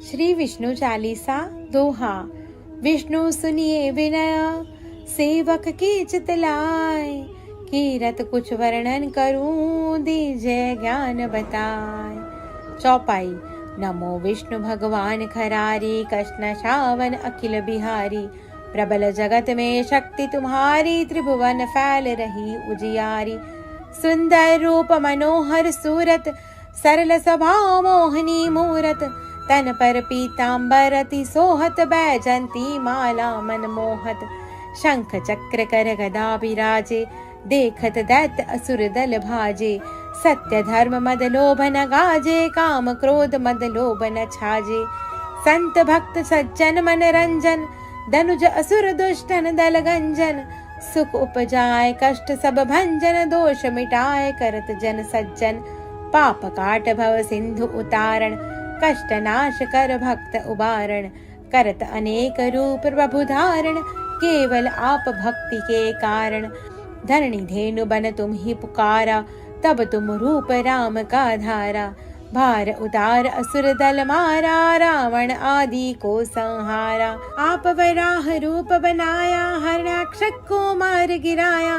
श्री विष्णु चालीसा दोहा। विष्णु सुनिए विनय सेवक की चितलाय, कीरत कुछ वर्णन करूं दीजय ज्ञान बताए। चौपाई। नमो विष्णु भगवान खरारी, कृष्ण श्रावण अखिल बिहारी। प्रबल जगत में शक्ति तुम्हारी, त्रिभुवन फैल रही उजियारी। सुंदर रूप मनोहर सूरत, सरल स्वभाव मोहनी मूरत। तन पर पीतांबर अति सोहत, बैजंती माला मन मोहत। शंख चक्र कर गदा विराजे, देखत दैत्य असुर दल भाजे। सत्य धर्म मद लोभ न गाजे, काम क्रोध मद लोभ न छाजे। संत भक्त सज्जन मन रंजन, धनुज असुर दुष्टन दल गंजन। सुख उपजाए कष्ट सब भंजन, दोष मिटाए करत जन सज्जन। पाप काट भव सिंधु उतारण, कष्ट नाश कर भक्त उबारण। करत अनेक रूप प्रभु धारण, केवल आप भक्ति के कारण। धरणी धेनु बन तुम ही पुकारा, तब तुम रूप राम का धारा। भार उतार असुर दल मारा, रावण आदि को संहारा। आप वराह रूप बनाया, हरणाक्षक को मार गिराया।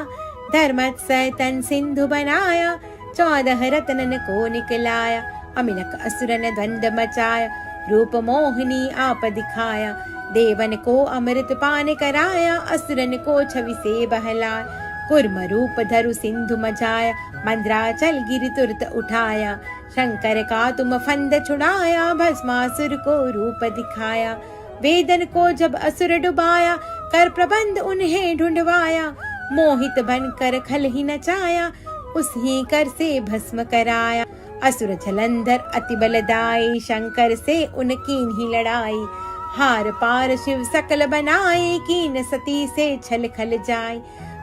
धर्मत्सय तन सिंधु बनाया, 14 रत्नन को निकलाया। अमिनक असुरन द्वंद मचाया, रूप मोहिनी आप दिखाया। देवन को अमृत पान कराया, असुरन को छवि से बहलाया। कुर्म रूप धरु सिंधु मचाया, मंद्राचल गिरि तुरत उठाया। शंकर का तुम फंद छुड़ाया, भस्मासुर को रूप दिखाया। वेदन को जब असुर डुबाया, कर प्रबंध उन्हें ढूंढवाया। मोहित बनकर खल ही नचाया, उसी कर से भस्म कराया। असुर जलंधर अति बलदाई, शंकर से उनकी ही लड़ाई। हार पार शिव सकल बनाए, कीन सती से छल खल जाए।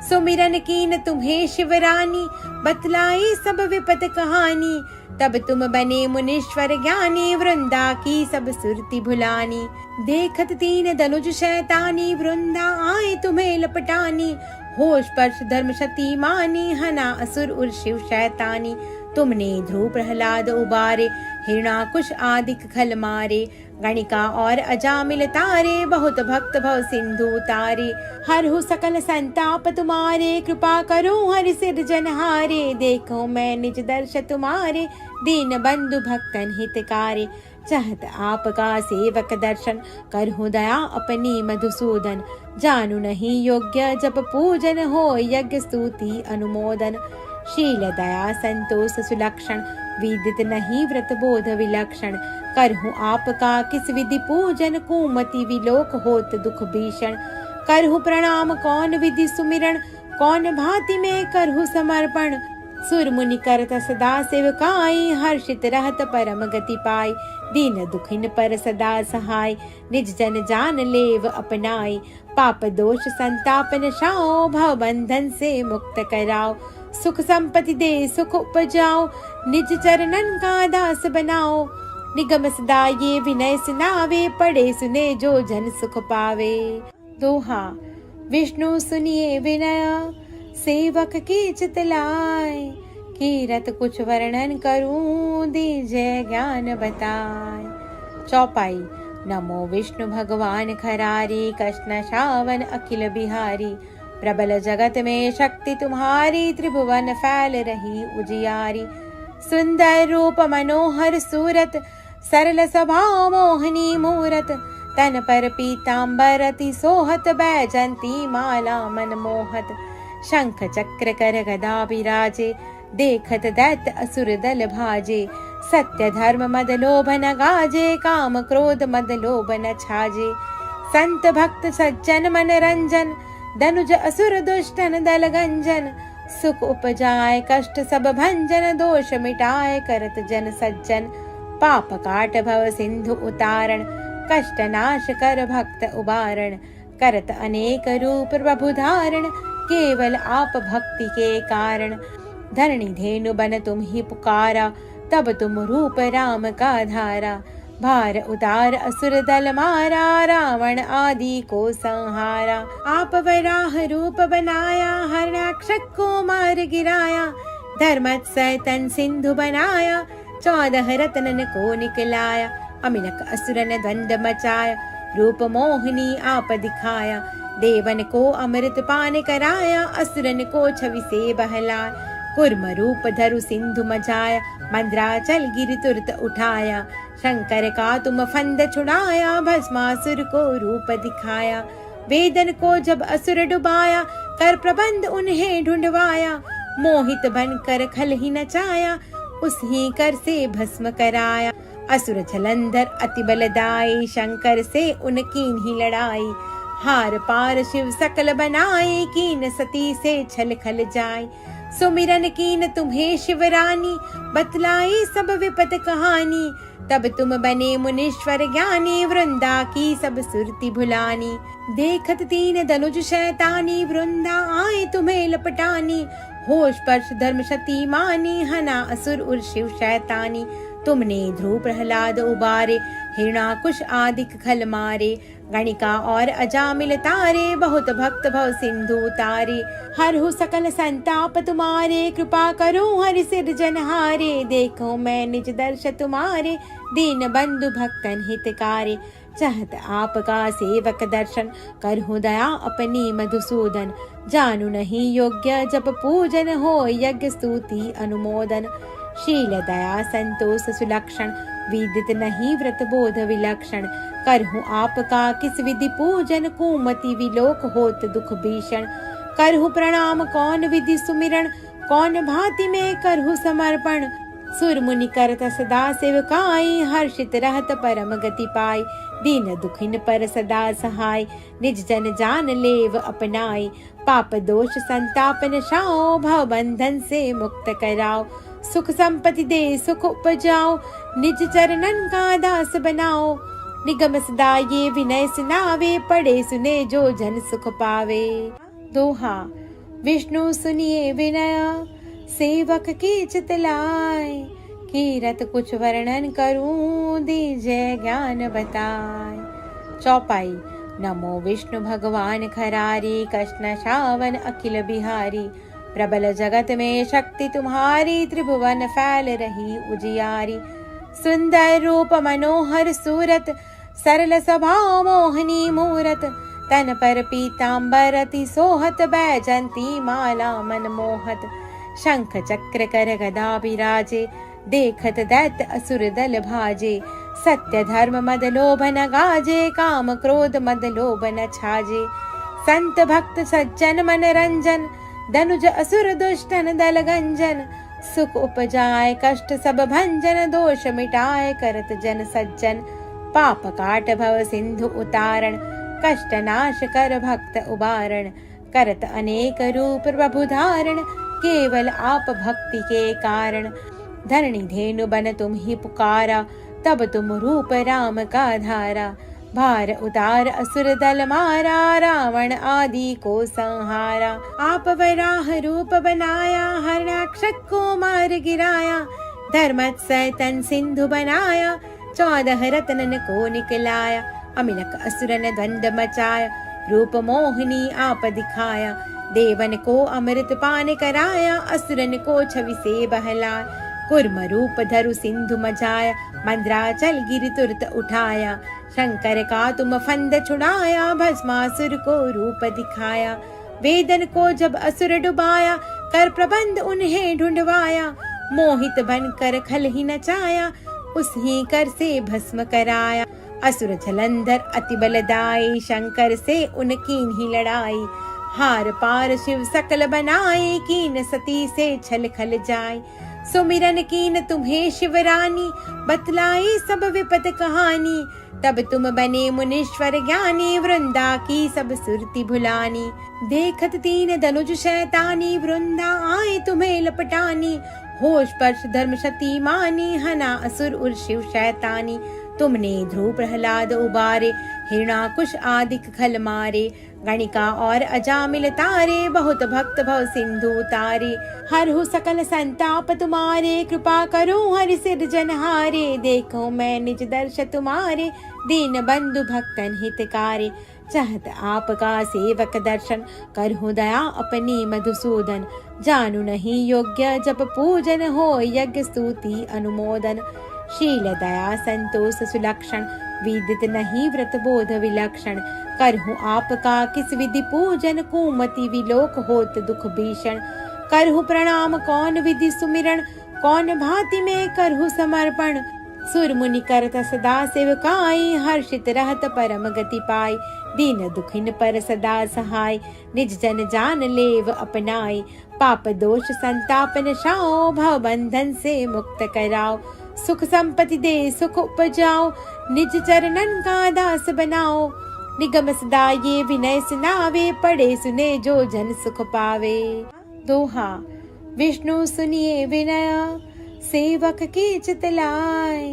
सुमिरन कीन तुम्हें शिवरानी, बतलाई सब विपत कहानी। तब तुम बने मुनीश्वर ज्ञानी, वृंदा की सब सुरति भुलानी। देखत तीन धनुज शैतानी, वृंदा आए तुम्हें लपटानी। होश पर्श धर्म शती मानी, हना असुर उर शिव शैतानी। तुमने ध्रुव प्रहलाद उबारे, हिरणाकुश आदि खल मारे। गणिका और अजामिल तारे, बहुत भक्त भव सिंधु तारे। हरहु सकल संताप तुम्हारे, कृपा करो हरि सिरजनहारे। देखो मैं निज दर्श तुम्हारे, दीन बंधु भक्तन हितकारे। चाहत आपका सेवक दर्शन, करहु दया अपनी मधुसूदन। जानू नहीं योग्य जप पूजन, हो यज्ञ स्तुति अनुमोदन। शील दया संतोष सुलक्षण, विदित नहीं व्रत बोध विलक्षण। करहु आपका किस विधि पूजन, कुमति विलोक होत दुख भीषण। करहु प्रणाम कौन विधि सुमिरन, कौन भांति में करहु समर्पण। सुर मुनि करत सदा सेवकाई, हर्षित रहत परम गति पाई। दीन दुखिन पर सदा सहाय, निज जन जान लेव अपनाई। पाप दोष संताप नशाओ, भव बंधन से मुक्त कराओ। सुख संपत्ति दे सुख उपजाओ, निज चरणन का दास बनाओ। निगम सदा ये विनय सुनावे, पढ़े सुने जो जन सुख पावे। दोहा। विष्णु सुनिए विनय सेवक की चितलाय, कीरत कुछ वर्णन करूं दीजय ज्ञान बताए। चौपाई। नमो विष्णु भगवान खरारी, कृष्ण श्रावण अखिल बिहारी। प्रबल जगत में शक्ति तुम्हारी, त्रिभुवन फैल रही उजियारी। सुंदर रूप मनोहर सूरत, सरल स्वभाव मोहनी मूरत। तन पर पीतांबर अति सोहत, बैजंती माला मन मोहत। शंख चक्र कर गदा विराजे, देखत दैत्य असुर दल भाजे। सत्य धर्म मद लोभ न गाजे, काम क्रोध मद लोभ न छाजे। संत भक्त सज्जन मन रंजन, धनुज असुर दुष्टन दल गंजन। सुख उपजाए कष्ट सब भंजन, दोष मिटाए करत जन सज्जन। पाप काट भव सिंधु उतारण, कष्ट नाश कर भक्त उबारण। करत अनेक रूप प्रभु धारण, केवल आप भक्ति के कारण। धरणी धेनु बन तुम ही पुकारा, तब तुम रूप राम का धारा। भार उतार असुर दल मारा, रावण आदि को संहारा। आप वराह रूप बनाया, हरणाक्षक को मार गिराया। धर्मत्सय तन सिंधु बनाया, 14 रत्नन को निकलाया। अमिनक असुर ने द्वंद मचाया, रूप मोहिनी आप दिखाया। देवन को अमृत पान कराया, असुरन को छवि से बहलाया। कुर्म रूप धरु सिंधु मचाया, मंद्राचल गिरि तुरत उठाया। शंकर का तुम फंद छुड़ाया, भस्मासुर को रूप दिखाया। वेदन को जब असुर डुबाया, कर प्रबंध उन्हें ढूंढवाया। मोहित बनकर खल ही नचाया, उस ही कर से भस्म कराया। असुर जलंधर अति बलदाई, शंकर से उनकीन ही लड़ाई। हार पार शिव सकल बनाए, कीन सती से छल खल जाय। सुमिरन कीन तुम्हें शिवरानी, बतलाई सब विपत कहानी। तब तुम बने मुनीश्वर ज्ञानी, वृंदा की सब सुरति भुलानी। देखत तीन धनुज शैतानी, वृंदा आए तुम्हें लपटानी। होश पर्श धर्म शती मानी, हना असुर उर शिव शैतानी। तुमने ध्रुव प्रहलाद उबारे, हिरणाकुश आदिक खल मारे। गणिका और अजामिल तारे, बहुत भक्त भव सिंधु तारे। हरहु सकल संताप तुम्हारे, कृपा करो हरि सिरजनहारे। देखो मैं निज दर्श तुम्हारे, दीन बंधु भक्तन हितकारे। चाहत आपका सेवक दर्शन, करहु दया अपनी मधुसूदन। जानू नहीं योग्य जप पूजन, हो यज्ञ स्तुति अनुमोदन। शील दया संतोष सुलक्षण, विदित नहीं व्रत बोध विलक्षण। करहु आपका किस विधि पूजन, कुमति विलोक होत दुख भीषण। करहु प्रणाम कौन विधि सुमिरन, कौन भांति में करहु समर्पण। सुर मुनि करत सदा सेवकाई, हर्षित रहत परम गति पाई। दीन दुखिन पर सदा सहाय, निज जन जान लेव अपनाई। पाप दोष संताप नशाओ, भव बंधन से मुक्त कराओ। सुख संपत्ति दे सुख उपजाओ, निज चरणन का दास बनाओ। निगम सदा ये विनय सुनावे, पढ़े सुने जो जन सुख पावे। दोहा। विष्णु सुनिए विनय, सेवक की चितलाय। कीरत कुछ वर्णन करूं, दीजय ज्ञान बताए। चौपाई। नमो विष्णु भगवान खरारी, कृष्ण श्रावण अखिल बिहारी। प्रबल जगत में शक्ति तुम्हारी, त्रिभुवन फैल रही उजियारी। सुंदर रूप मनोहर सूरत, सरल स्वभाव मोहनी मूरत। तन पर पीतांबर अति सोहत, बैजंती माला मन मोहत। शंख चक्र कर गदा विराजे, देखत दैत्य असुर दल भाजे। सत्य धर्म मद लोभ न गाजे, काम क्रोध मद लोभ न छाजे। संत भक्त सज्जन मन रंजन, धनुज असुर दुष्टन दल गंजन। सुख उपजाए कष्ट सब भंजन, दोष मिटाए करत जन सज्जन। पाप काट भव सिंधु उतारण, कष्ट नाश कर भक्त उबारण। करत अनेक रूप प्रभु धारण, केवल आप भक्ति के कारण। धरणी धेनु बन तुम ही पुकारा, तब तुम रूप राम का धारा। भार उतार असुर दल मारा, रावण आदि को संहारा। आप वराह रूप बनाया, हरणाक्ष को मार गिराया। धर्मत सैतन सिंधु बनाया, 14 रत्नन को निकलाया। अमिनक असुर ने द्वंद मचाया, रूप मोहिनी आप दिखाया। देवन को अमृत पान कराया, असुरन को छवि से बहलाया। कुर्म रूप धरु सिंधु मचाया, मंद्राचल गिरि तुरत उठाया। शंकर का तुम फंद छुड़ाया, भस्मासुर को रूप दिखाया। वेदन को जब असुर डुबाया, कर प्रबंध उन्हें ढूंढवाया। मोहित बनकर खल ही नचाया, उस ही कर से भस्म कराया। असुर जलंधर अति बलदाई, शंकर से उनकीन ही लड़ाई। हार पार शिव सकल बनाए, कीन सती से छल खल जाय। सुमिरन कीन तुम्हें शिवरानी, बतलाई सब विपत कहानी। तब तुम बने मुनीश्वर ज्ञानी, वृंदा की सब सुरति भुलानी। देखत तीन धनुज शैतानी, वृंदा आए तुम्हें लपटानी। होश पर्श धर्म शती मानी, हना असुर उर शिव शैतानी। तुमने ध्रुव प्रहलाद उबारे, हिरणाकुश आदिक खल मारे। गणिका और अजामिल तारे, बहुत भक्त भव सिंधु तारे। हरहु सकल संताप तुम्हारे, कृपा करो हरि सिरजनहारे। देखो मैं निज दर्श तुम्हारे, दीन बंधु भक्तन हितकारे। चाहत आपका सेवक दर्शन, करहु दया अपनी मधुसूदन। जानू नहीं योग्य जप पूजन, हो यज्ञ स्तुति अनुमोदन। शील दया संतोष सुलक्षण, विदित नहीं व्रत बोध विलक्षण। करहूँ आपका किस विधि पूजन, कुमति विलोक होत दुख भीषण। करहूँ प्रणाम कौन विधि सुमिरन, कौन भांति में करहूँ समर्पण। सुर मुनि करत सदा सेवकाई, हर्षित रहत परम गति पाई। दीन दुखिन पर सदा सहाय, निज जन जान लेव अपनाई। पाप दोष संतापन शाओ, भव बंधन से मुक्त कराओ। सुख संपत्ति दे सुख उपजाओ, निज चरणन का दास बनाओ। निगम सदा ये विनय सुनावे, पढ़े सुने जो जन सुख पावे। दोहा। विष्णु सुनिए विनय, सेवक की चितलाय।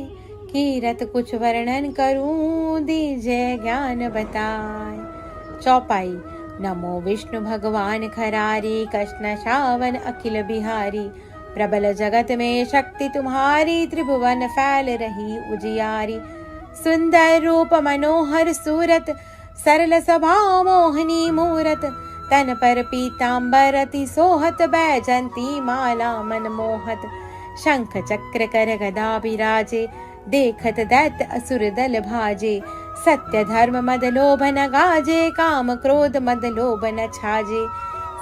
कीरत कुछ वर्णन करूं, दीजय ज्ञान बताए। चौपाई। नमो विष्णु भगवान खरारी, कृष्ण श्रावण अखिल बिहारी। प्रबल जगत में शक्ति तुम्हारी, त्रिभुवन फैल रही उजियारी। सुंदर रूप मनोहर सूरत, सरल स्वभाव मोहनी मूरत। तन पर पीतांबर अति सोहत, बैजंती माला मन मोहत। शंख चक्र कर गदा बिराजे, देखत दैत्य असुर दल भाजे। सत्य धर्म मद लोभ न गाजे, काम क्रोध मद लोभ न छाजे।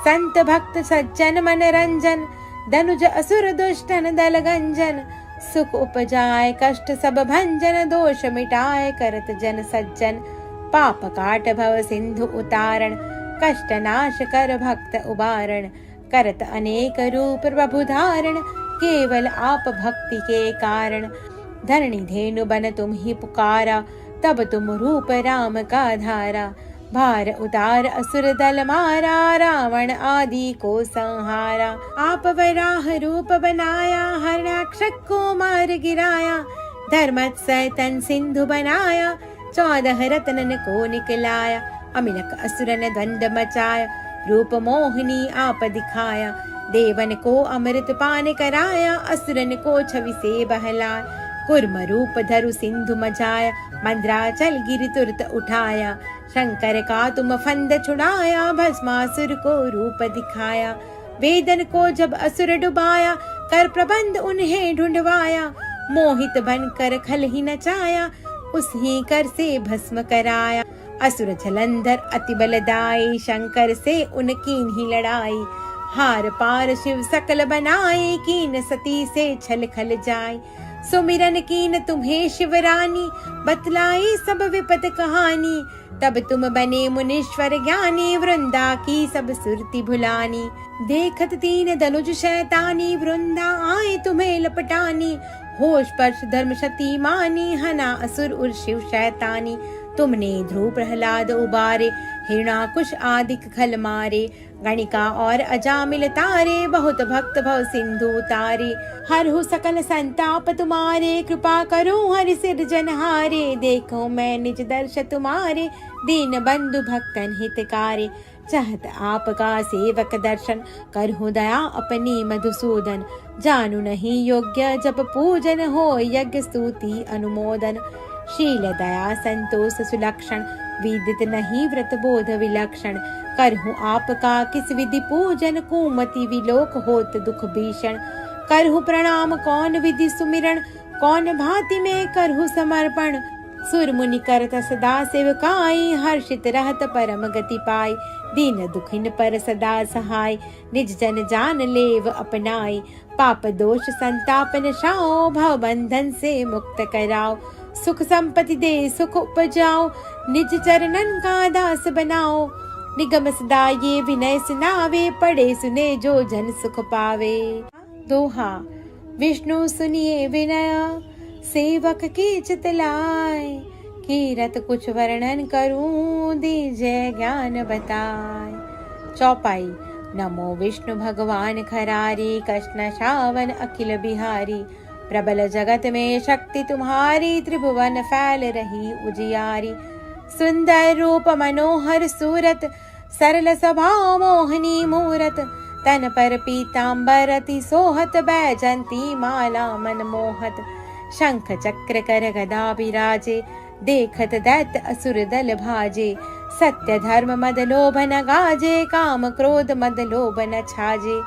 संत भक्त सज्जन मन रंजन, धनुज असुर दुष्टन दल गंजन। सुख उपजाए कष्ट सब भंजन, दोष मिटाए करत जन सज्जन। पाप काट भव सिंधु उतारण, कष्ट नाश कर भक्त उबारण। करत अनेक रूप प्रभु धारण, केवल आप भक्ति के कारण। धरणी धेनु बन तुम ही पुकारा, तब तुम रूप राम का धारा। भार उतार असुर दल मारा, रावण आदि को संहारा। आप वराह रूप बनाया, हरणाक्षक को मार गिराया। धर्मत सैतन सिंधु बनाया, 14 रत्नन को निकलाया। अमिलक असुरन द्वंद मचाया, रूप मोहिनी आप दिखाया। देवन को अमृत पान कराया, असुरन को छवि से बहलाया। कुर्म रूप धरु सिंधु मचाया, मंद्राचल गिरि तुरत उठाया। शंकर का तुम फंद छुड़ाया, भस्मासुर को रूप दिखाया। वेदन को जब असुर डुबाया, कर प्रबंध उन्हें ढूंढवाया। मोहित बनकर खल ही नचाया, उसी कर से भस्म कराया। असुर जलंधर अति बलदाई, शंकर से उनकी ही लड़ाई। हार पार शिव सकल बनाए, कीन सती से छल खल जाए। सुमिरन कीन तुम्हें शिवरानी, बतलाई सब विपत कहानी। तब तुम बने मुनीश्वर ज्ञानी, वृंदा की सब सुरति भुलानी। देखत तीन धनुज शैतानी, वृंदा आए तुम्हें लपटानी। होश पर्श धर्म शती मानी, हना असुर उर शिव शैतानी। तुमने ध्रुव प्रहलाद उबारे, हिरणाकुश आदि खल मारे। गणिका और अजामिल तारे, बहुत भक्त भव सिंधु तारे। हरहु सकल संताप तुम्हारे, कृपा करो हरि सिरजनहारे। देखो मैं निज दर्श तुम्हारे, दीन बंधु भक्तन हितकारे। चाहत आपका सेवक दर्शन, करहु दया अपनी मधुसूदन। जानू नहीं योग्य जप पूजन, हो यज्ञ स्तुति अनुमोदन। शील दया संतोष सुलक्षण, विदित नहीं व्रत बोध विलक्षण। करहूँ आपका किस विधि पूजन, कुमति विलोक होत दुख भीषण। करहूँ प्रणाम कौन विधि सुमिरन, कौन भांति में करहूँ समर्पण। सुर मुनि करत सदा सेवकाई, हर्षित रहत परम गति पाई। दीन दुखिन पर सदा सहाय, निज जन जान लेव अपनाई। पाप दोष संतापन शाओ, भव बंधन से मुक्त कराओ। सुख संपत्ति दे सुख उपजाओ, निज चरणन का दास बनाओ। निगम सदा ये विनय सुनावे, पढ़े सुने जो जन सुख पावे। दोहा। विष्णु सुनिए विनय, सेवक की चितलाय। कीरत कुछ वर्णन करूं, दीजय ज्ञान बताए। चौपाई। नमो विष्णु भगवान खरारी, कृष्ण श्रावण अखिल बिहारी। प्रबल जगत में शक्ति तुम्हारी, त्रिभुवन फैल रही उजियारी। सुंदर रूप मनोहर सूरत, सरल स्वभाव मोहनी मूरत। तन पर पीतांबर अति सोहत, बैजंती माला मन मोहत। शंख चक्र कर गदा बिराजे, देखत दैत्य असुर दल भाजे। सत्य धर्म मद लोभ न गाजे, काम क्रोध मद लोभ न छाजे।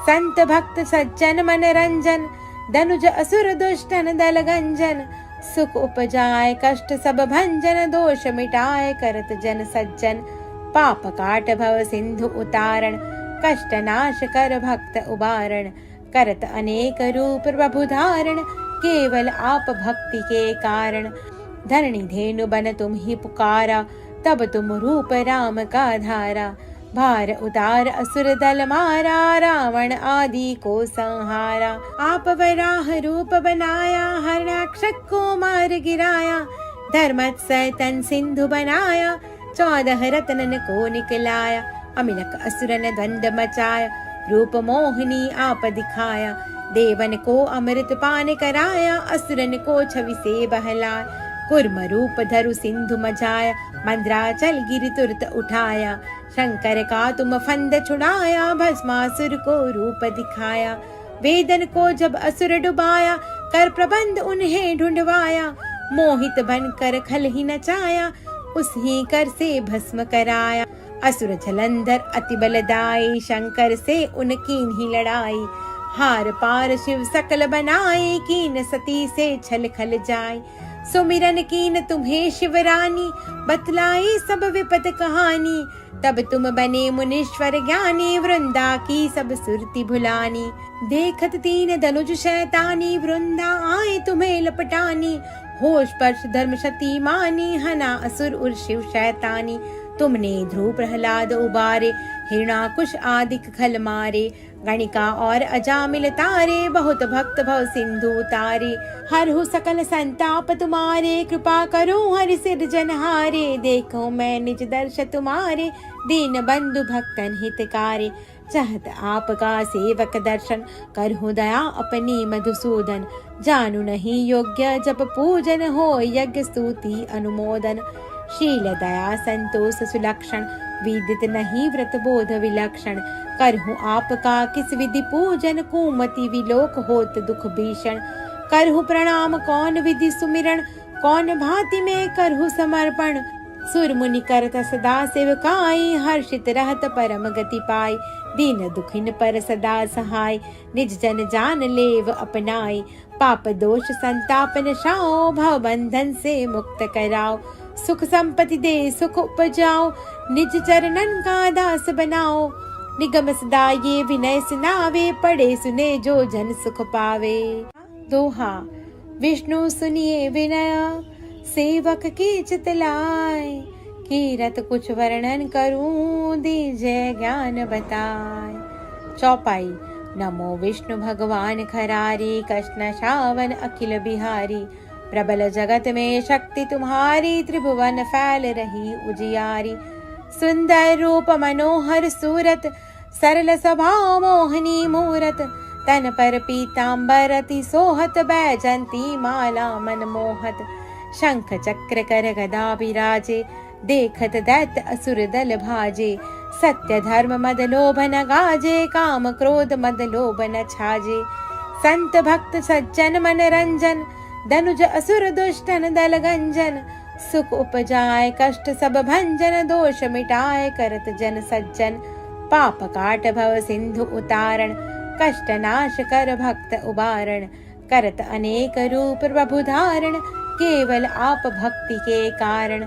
संत भक्त सज्जन मन रंजन, धनुज असुर दुष्टन दल गंजन, सुख उपजाए कष्ट सब भंजन, दोष मिटाए करत जन सज्जन, पाप काट भव सिंधु उतारण, कष्ट नाश कर भक्त उबारण, करत अनेक रूप प्रभु धारण, केवल आप भक्ति के कारण, धरणी धेनु बन तुम ही पुकारा, तब तुम रूप राम का धारा, भार उतार असुर दल मारा, रावण आदि को संहारा, आप वराह रूप बनाया, हरणाक्षक को मार गिराया, धर्मत सैतन सिंधु बनाया, 14 रत्नन को निकलाया, अमिलक असुरन द्वंद मचाया, रूप मोहिनी आप दिखाया, देवन को अमृत पान कराया, असुरन को छवि से बहलाया, कुर्म रूप धरु सिंधु मजाया, मंद्राचल गिरि तुरत उठाया, शंकर का तुम फंद छुड़ाया, भस्मासुर को रूप दिखाया, वेदन को जब असुर डुबाया, कर प्रबंध उन्हें ढूंढवाया, मोहित बनकर खल ही नचाया, उसी कर से भस्म कराया, असुर जलंधर अति बलदाई, शंकर से उनकीन ही लड़ाई, हार पार शिव सकल बनाए, कीन सती से छल खल जाए, सुमिरन कीन तुम्हें शिवरानी, बतलाई सब विपत कहानी, तब तुम बने मुनीश्वर ज्ञानी, वृंदा की सब सुरति भुलानी, देखत 3 धनुष शैतानी, वृंदा आए तुम्हें लपटानी, होश पर्श धर्म शती मानी, हना असुर उर शिव शैतानी, तुमने ध्रुव प्रहलाद उबारे, हिरणाकुश आदिक खल मारे, गणिका और अजामिल तारे, बहुत भक्त भव सिंधु तारे, हरहु सकल संताप तुम्हारे, कृपा करो हरि सिरजनहारे, देखो मैं निज दर्श तुम्हारे, दीन बंधु भक्तन हितकारे, चाहत आपका सेवक दर्शन, करहु दया अपनी मधुसूदन, जानू नहीं योग्य जप पूजन, हो यज्ञ स्तुति अनुमोदन, शील दया संतोष सुलक्षण, विदित नहीं व्रत बोध विलक्षण, करहु आपका किस विधि पूजन, कुमति विलोक होत दुख भीषण, करहु प्रणाम कौन विधि सुमिरन, कौन भांति में करहु समर्पण, सुर मुनि करत सदा सेवकाई, हर्षित रहत परम गति पाई, दीन दुखिन पर सदा सहाय, निज जन जान लेव अपनाई, पाप दोष संताप नशाओ, भव बंधन से मुक्त कराओ, सुख संपत्ति दे सुख उपजाओ, निज चरणन का दास बनाओ, निगम सदा ये विनय सुनावे, पढ़े सुने जो जन सुख पावे। दोहा। विष्णु सुनिए विनय, सेवक की चितलाय, कीरत कुछ वर्णन करूं, दीजय ज्ञान बताए। चौपाई। नमो विष्णु भगवान खरारी, कृष्ण श्रावण अखिल बिहारी, प्रबल जगत में शक्ति तुम्हारी, त्रिभुवन फैल रही उजियारी, सुंदर रूप मनोहर सूरत, सरल स्वभाव मोहनी मूरत, तन पर पीतांबर अति सोहत, बैजंती माला मन मोहत, शंख चक्र कर गदा विराजे, देखत दैत्य असुर दल भाजे, सत्य धर्म मद लोभ न गाजे, काम क्रोध मद लोभ न छाजे, संत भक्त सज्जन मन रंजन, धनुज असुर दुष्टन दल गंजन, सुख उपजाए कष्ट सब भंजन, दोष मिटाए करत जन सज्जन, पाप काट भव सिंधु उतारण, कष्ट नाश कर भक्त उबारण, करत अनेक रूप प्रभु धारण, केवल आप भक्ति के कारण,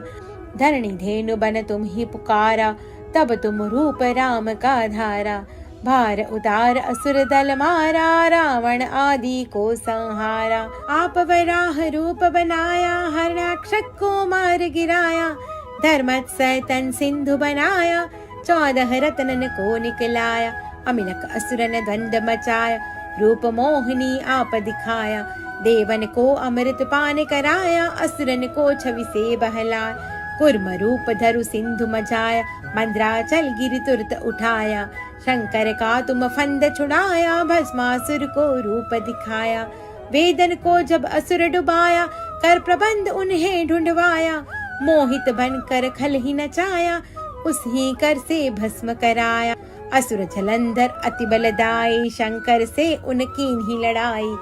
धरणी धेनु बन तुम ही पुकारा, तब तुम रूप राम का धारा, भार उतार असुर दल मारा, रावण आदि को संहारा, आप वराह रूप बनाया, हरणाक्षक को मार गिराया, धर्मत सैतन सिंधु बनाया, 14 रत्नन को निकलाया, अमिलक असुरन द्वंद मचाया, रूप मोहिनी आप दिखाया, देवन को अमृत पान कराया, असुरन को छवि से बहलाया, कुर्म रूप धरु सिंधु मजाया, मंद्राचल गिरि तुरत उठाया, शंकर का तुम फंद छुड़ाया, भस्मासुर को रूप दिखाया, वेदन को जब असुर डुबाया, कर प्रबंध उन्हें ढूंढवाया, मोहित बनकर खल ही नचाया, उसी कर से भस्म कराया, असुर जलंधर अति बलदाई, शंकर से उनकीन ही लड़ाई,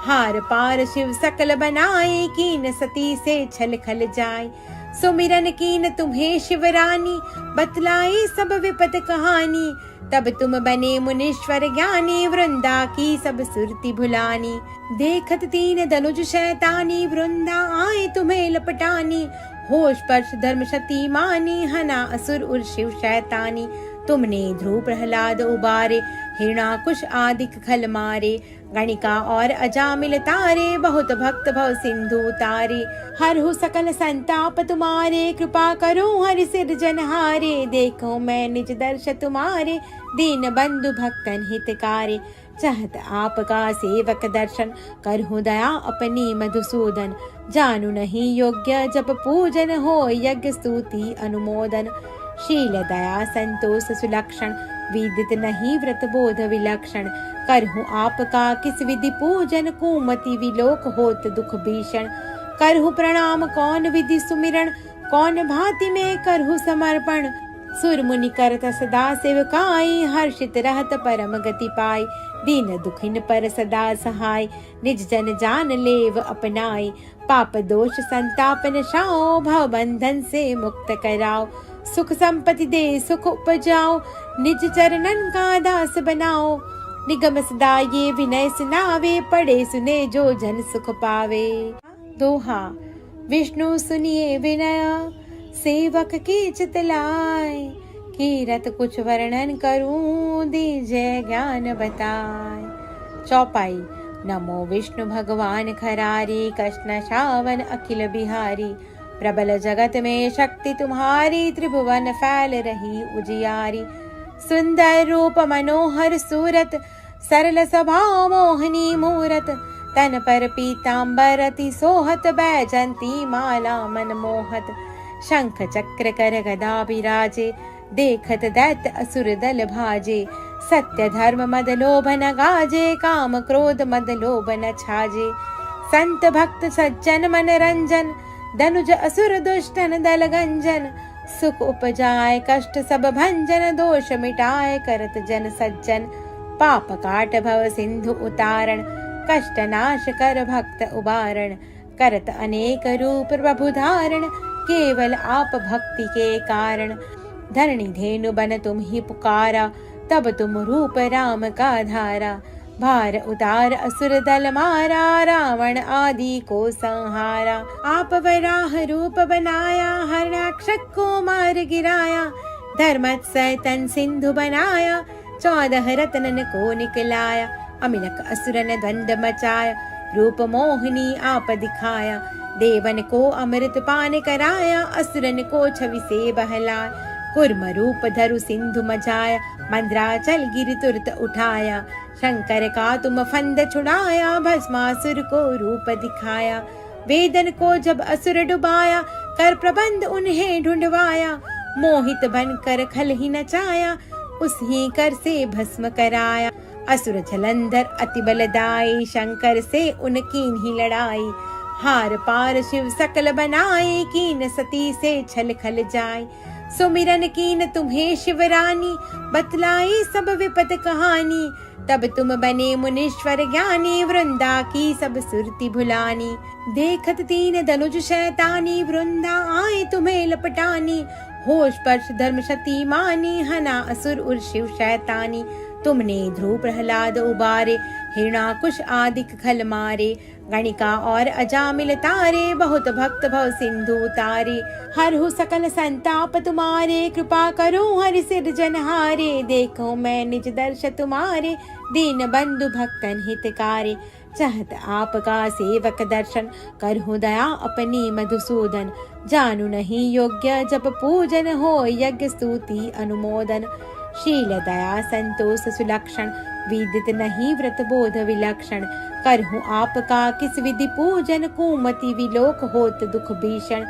हार पार शिव सकल बनाए, कीन सती से छल खल जाए, सुमिरन कीन तुम्हें शिवरानी, बतलाई सब विपत कहानी। तब तुम बने मुनीश्वर ज्ञानी, वृंदा की सब सुरती भुलानी। देखत तीन धनुज शैतानी, वृंदा आए तुम्हें लपटानी। होश पर्श धर्म शती मानी, हना असुर उर शिव शैतानी। तुमने ध्रुव प्रहलाद उबारे, हिरणाकुश आदिक खल मारे। गणिका और अजामिल तारे, बहुत भक्त भव सिंधु उतारे। हरहु सकल संताप तुम्हारे, कृपा करो हरि सिरजनहारे। देखो मैं निज दर्श तुम्हारे, दीन बंधु भक्तन हितकारे। चाहत आपका सेवक दर्शन, करहु दया अपनी मधुसूदन। जानू नहीं योग्य जप पूजन, हो यज्ञ स्तुति अनुमोदन। शील दया संतोष सुलक्षण, विदित नहीं व्रत बोध विलक्षण। करहु आपका किस विधि पूजन, कुमति विलोक होत दुख भीषण। करहु प्रणाम कौन विधि सुमिरन, कौन भांति में करहु समर्पण। सुर मुनि करत सदा सेवकाई, हर्षित रहत परम गति पाई। दीन दुखिन पर सदा सहाय, निज जन जान लेव अपनाई। पाप दोष संताप नशाओ, भव बंधन से मुक्त कराओ। सुख संपत्ति दे सुख उपजाओ, निज चरणन का दास बनाओ। निगम सदा ये विनय सुनावे, पढ़े सुने जो जन सुख पावे। दोहा। विष्णु सुनिए विनय, सेवक की चितलाय। कीरत कुछ वर्णन करूं, दीजय ज्ञान बताए। चौपाई। नमो विष्णु भगवान खरारी, कष्ट नशावन अखिल बिहारी। प्रबल जगत में शक्ति तुम्हारी, त्रिभुवन फैल रही उजियारी। सुंदर रूप मनोहर सूरत, सरल स्वभाव मोहनी मूरत। तन पर पीतांबर अति सोहत, बैजंती माला मन मोहत। शंख चक्र कर गदा विराजे, देखत दैत्य असुर दल भाजे। सत्य धर्म मद लोभ न गाजे, काम क्रोध मद लोभ न छाजे। संत भक्त सज्जन मन रंजन, धनुज असुर दुष्टन दल गंजन। सुख उपजाए कष्ट सब भंजन, दोष मिटाए करत जन सज्जन। पाप काट भव सिंधु उतारण, कष्ट नाश कर भक्त उबारण। करत अनेक रूप प्रभु धारण, केवल आप भक्ति के कारण। धरणी धेनु बन तुम ही पुकारा, तब तुम रूप राम का धारा। भार उतार असुर दल मारा, रावण आदि को संहारा। आप वराह रूप बनाया, हरणाक्षक को मार गिराया। धर्मत्सय तन सिंधु बनाया, 14 रत्नन को निकलाया। अमिलक असुरन द्वंद मचाया, रूप मोहिनी आप दिखाया। देवन को अमृत पान कराया, असुरन को छवि से बहलाया। कुर्म रूप धरु सिंधु मचाया, मंद्राचल गिरि तुरत उठाया। शंकर का तुम फंद छुड़ाया, भस्मासुर को रूप दिखाया। वेदन को जब असुर डुबाया, कर प्रबंध उन्हें ढूंढवाया। मोहित बनकर खल ही नचाया, उसी कर से भस्म कराया। असुर जलंधर अति बलदाई, शंकर से उनकीन ही लड़ाई। हार पार शिव सकल बनाए, कीन सती से छल खल जाए। सुमिरन कीन तुम्हें शिवरानी, बतलाई सब विपत कहानी। तब तुम बने मुनीश्वर ज्ञानी, वृंदा की सब सुरती भुलानी। देखत तीन धनुज शैतानी, वृंदा आए तुम्हें लपटानी। होश पर्श धर्म शती मानी, हना असुर उर शिव शैतानी। तुमने ध्रुव प्रहलाद उबारे, हिरणाकुश आदिक खल मारे। गणिका और अजामिल तारे, बहुत भक्त भव सिंधु उतारे। हरहु सकल संताप तुम्हारे, कृपा करो हरि सिरजनहारे। देखो मैं निज दर्श तुम्हारे, दीन बंधु भक्तन हितकारे। चाहत आपका सेवक दर्शन, करहु दया अपनी मधुसूदन। जानू नहीं योग्य जप पूजन, हो यज्ञ स्तुति अनुमोदन। शील दया संतोष सुलक्षण, विदित नहीं व्रत बोध विलक्षण। करहु आपका किस विधि पूजन, कुमति विलोक होत दुख भीषण।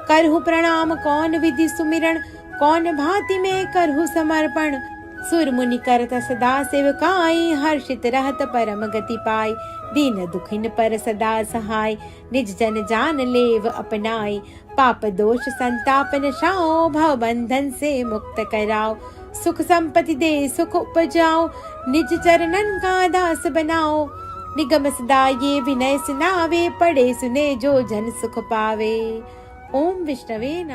करहु प्रणाम कौन विधि सुमिरन, कौन भांति में करहु समर्पण। सुर मुनि करत सदा सेवकाई, हर्षित रहत परम गति पाई। दीन दुखिन पर सदा सहाय, निज जन जान लेव अपनाई। पाप दोष संताप नशाओ, भव बंधन से मुक्त कराओ। सुख संपत्ति दे सुख उपजाओ, निज चरणन का दास बनाओ। निगम सदा ये विनय सुनावे, पढ़े सुने जो जन सुख पावे। ओम विष्णवे नमः।